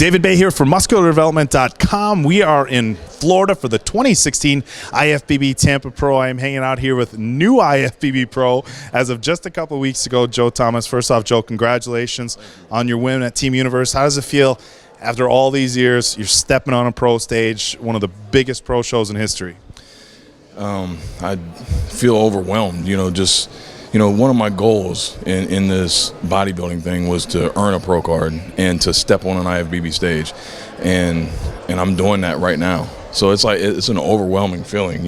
David Bay here for MuscularDevelopment.com. We are in Florida for the 2016 IFBB Tampa Pro. I am hanging out here with new IFBB Pro as of just a couple of weeks ago, Joe Thomas. First off, Joe, congratulations on your win at Team Universe. How does it feel after all these years? You're stepping on a pro stage, one of the biggest pro shows in history. I feel overwhelmed, one of my goals in this bodybuilding thing was to earn a pro card and to step on an IFBB stage, and I'm doing that right now. So it's an overwhelming feeling,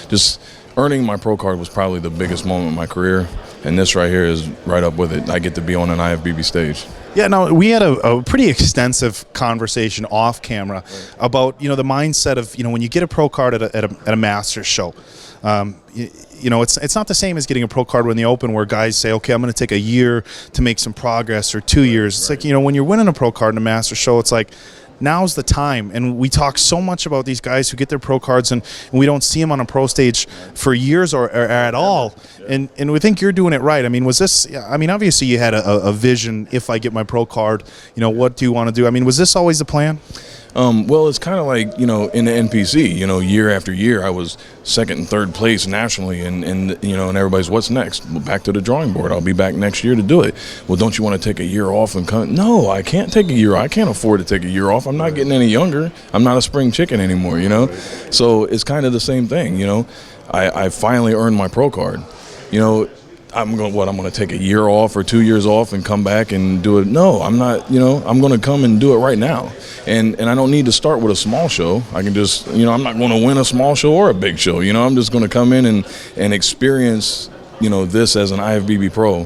just earning my pro card was probably the biggest moment in my career, and this right here is right up with it. I get to be on an IFBB stage. Yeah, no, we had a pretty extensive conversation off camera about, the mindset of, when you get a pro card at a Masters show. It's not the same as getting a pro card in the Open where guys say, okay, I'm going to take a year to make some progress or 2 years. It's like, when you're winning a pro card in a Masters show, it's like, now's the time. And we talk so much about these guys who get their pro cards and we don't see them on a pro stage for years or at all. And we think you're doing it right. I mean, was this, obviously you had a vision, if I get my pro card, what do you want to do? I mean, was this always the plan? Well, it's kind of like, in the NPC, year after year, I was second and third place nationally, and everybody's, what's next? Well, back to the drawing board. I'll be back next year to do it. Well, don't you want to take a year off and come? No, I can't take a year. I can't afford to take a year off. I'm not getting any younger. I'm not a spring chicken anymore, So it's kind of the same thing, I finally earned my pro card. I'm going to take a year off or 2 years off and come back and do it. No, I'm not, I'm going to come and do it right now. And I don't need to start with a small show. I can just, I'm not going to win a small show or a big show. I'm just going to come in and experience, this as an IFBB Pro,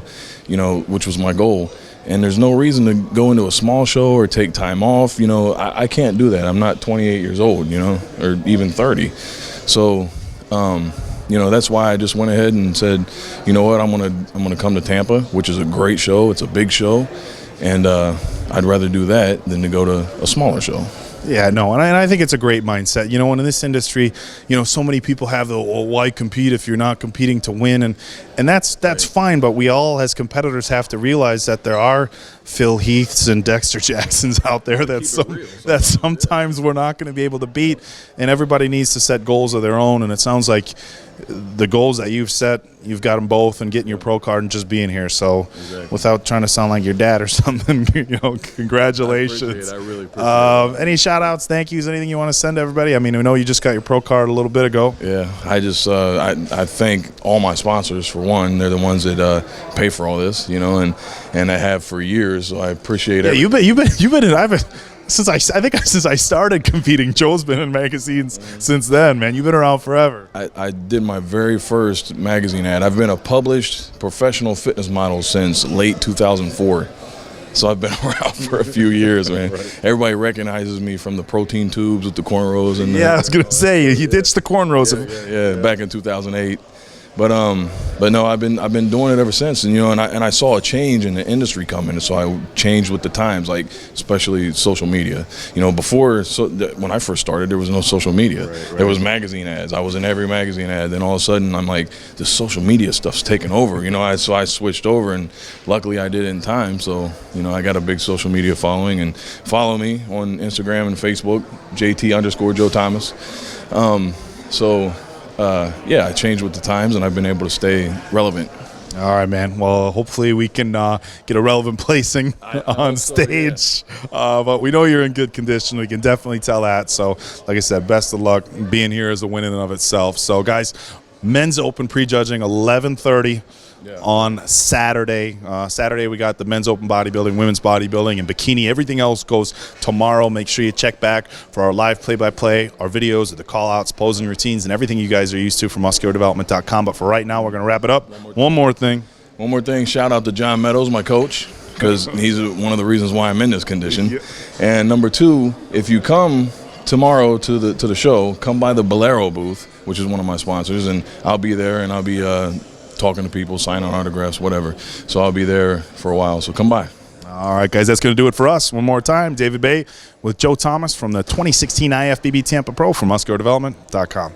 which was my goal. And there's no reason to go into a small show or take time off. I can't do that. I'm not 28 years old, or even 30. So, that's why I just went ahead and said, you know what, I'm gonna come to Tampa, which is a great show. It's a big show, and I'd rather do that than to go to a smaller show. Yeah, no, and I think it's a great mindset. And in this industry, so many people have the, well, why compete if you're not competing to win? And that's fine, but we all as competitors have to realize that there are Phil Heaths and Dexter Jacksons out there that sometimes we're not going to be able to beat, and everybody needs to set goals of their own, and it sounds like the goals that you've set, you've got them both, and getting your pro card and just being here. So without trying to sound like your dad or something, congratulations. I really appreciate it. Any shout outs, thank yous, anything you want to send to everybody? I mean, we know you just got your pro card a little bit ago. Yeah, I just I thank all my sponsors. For one, they're the ones that pay for all this, and I have for years. So I appreciate it. Yeah, you've been in. Since I started competing, Joe's been in magazines since then, man. You've been around forever. I did my very first magazine ad. I've been a published professional fitness model since late 2004. So I've been around for a few years, man. Right. Everybody recognizes me from the protein tubes with the cornrows. And I was going to say, you ditched the cornrows. Yeah, back in 2008. But no, I've been doing it ever since, and I saw a change in the industry coming, and so I changed with the times, like especially social media. Before, when I first started, there was no social media. Right. There was magazine ads. I was in every magazine ad. Then all of a sudden, I'm like, the social media stuff's taking over. So I switched over, and luckily I did it in time. So I got a big social media following, and follow me on Instagram and Facebook, JT_Joe Thomas. I changed with the times, and I've been able to stay relevant. All right, man. Well, hopefully we can get a relevant placing on stage. So, yeah. But we know you're in good condition. We can definitely tell that. So, like I said, best of luck. Being here is a win in and of itself. So, guys, men's open prejudging 11:30. Yeah. On Saturday. Saturday we got the men's open bodybuilding, women's bodybuilding, and bikini. Everything else goes tomorrow. Make sure you check back for our live play-by-play, our videos, the call-outs, posing routines, and everything you guys are used to from MuscularDevelopment.com. But for right now, we're going to wrap it up. One more thing. Shout out to John Meadows, my coach, because he's one of the reasons why I'm in this condition. Yeah. And number two, if you come tomorrow to the show, come by the Bolero booth, which is one of my sponsors, and I'll be there, and I'll be talking to people, signing autographs, whatever. So I'll be there for a while, so come by. All right, guys, that's going to do it for us. One more time, David Bay with Joe Thomas from the 2016 IFBB Tampa Pro from MuscularDevelopment.com.